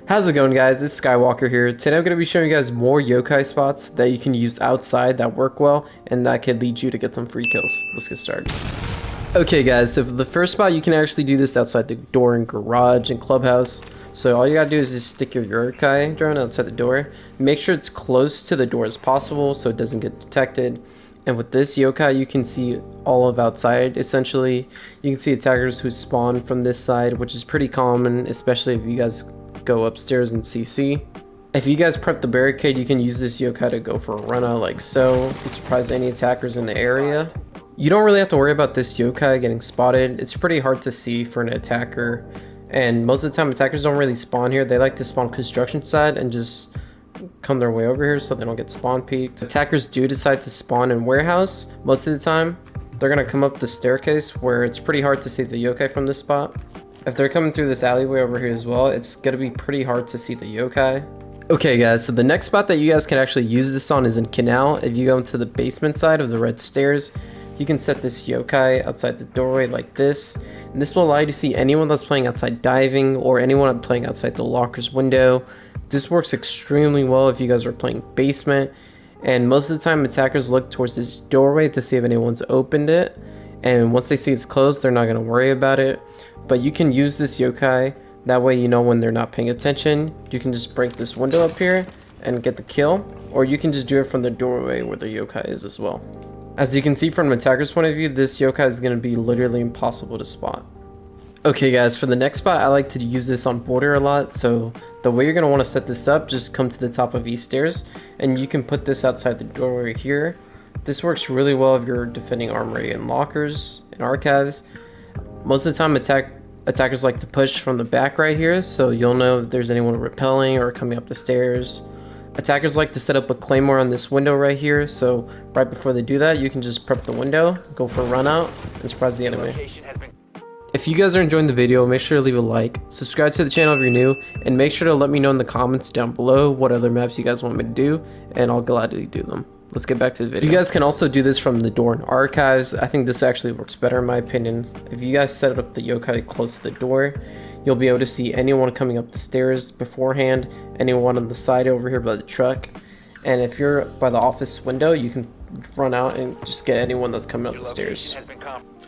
How's it going, guys? It's Skywalker here. Today I'm going to be showing you guys more yokai spots that you can use outside that work well and that could lead you to get some free kills. Let's get started. Okay guys, so for the first spot you can actually do this outside the door in garage and clubhouse. So all you gotta do is just stick your yokai drone outside the door. Make sure it's close to the door as possible so it doesn't get detected. And with this yokai, you can see all of outside, essentially. You can see attackers who spawn from this side, which is pretty common, especially if you guys go upstairs in CC. If you guys prep the barricade, you can use this yokai to go for a run out like so and surprise any attackers in the area. You don't really have to worry about this yokai getting spotted. It's pretty hard to see for an attacker. And most of the time, attackers don't really spawn here. They like to spawn construction side and just come their way over here so they don't get spawn peeked. Attackers do decide to spawn in warehouse. Most of the time they're gonna come up the staircase where it's pretty hard to see the yokai from this spot. If they're coming through this alleyway over here as well, it's gonna be pretty hard to see the yokai. Okay guys, so the next spot that you guys can actually use this on is in canal. If you go into the basement side of the red stairs, you can set this yokai outside the doorway like this, and this will allow you to see anyone that's playing outside diving or anyone playing outside the locker's window. This works extremely well if you guys are playing basement, and most of the time attackers look towards this doorway to see if anyone's opened it, and once they see it's closed they're not going to worry about it. But you can use this yokai, that way you know when they're not paying attention. You can just break this window up here and get the kill, or you can just do it from the doorway where the yokai is as well. As you can see from an attacker's point of view, this yokai is going to be literally impossible to spot. Okay guys, for the next spot, I like to use this on border a lot. So the way you're going to want to set this up, just come to the top of these stairs and you can put this outside the doorway here. This works really well if you're defending armory and lockers and archives. Most of the time attackers like to push from the back right here, so you'll know if there's anyone repelling or coming up the stairs. Attackers like to set up a claymore on this window right here, so right before they do that you can just prep the window, go for a run out, and surprise the enemy. If you guys are enjoying the video, make sure to leave a like, subscribe to the channel if you're new, and make sure to let me know in the comments down below what other maps you guys want me to do, and I'll gladly do them. Let's get back to the video. You guys can also do this from the door in archives. I think this actually works better in my opinion. If you guys set up the yokai close to the door, you'll be able to see anyone coming up the stairs beforehand, anyone on the side over here by the truck, and if you're by the office window, you can run out and just get anyone that's coming up the stairs.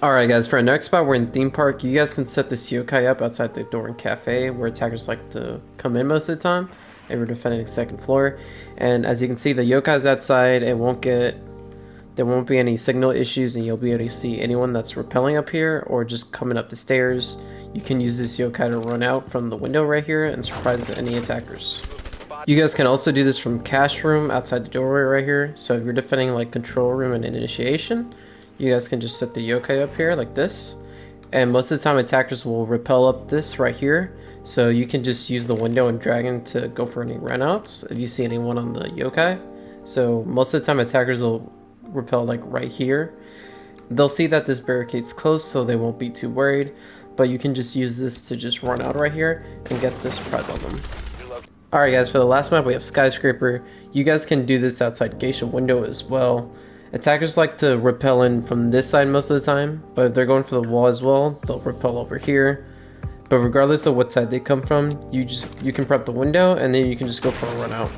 Alright guys, for our next spot, we're in theme park. You guys can set this yokai up outside the door in cafe where attackers like to come in most of the time if we're defending the second floor. And as you can see, the yokai's outside. There won't be any signal issues, and you'll be able to see anyone that's rappelling up here or just coming up the stairs. You can use this yokai to run out from the window right here and surprise any attackers. You guys can also do this from cash room outside the doorway right here. So if you're defending like control room and initiation, you guys can just set the yokai up here like this, and most of the time attackers will rappel up this right here, so you can just use the window and dragon to go for any runouts if you see anyone on the yokai. So most of the time attackers will rappel like right here. They'll see that this barricade's closed, so they won't be too worried, but you can just use this to just run out right here and get the surprise on them. Alright guys, for the last map we have skyscraper. You guys can do this outside geisha window as well. Attackers like to rappel in from this side most of the time, but if they're going for the wall as well, they'll rappel over here. But regardless of what side they come from, you can prep the window and then you can just go for a run out.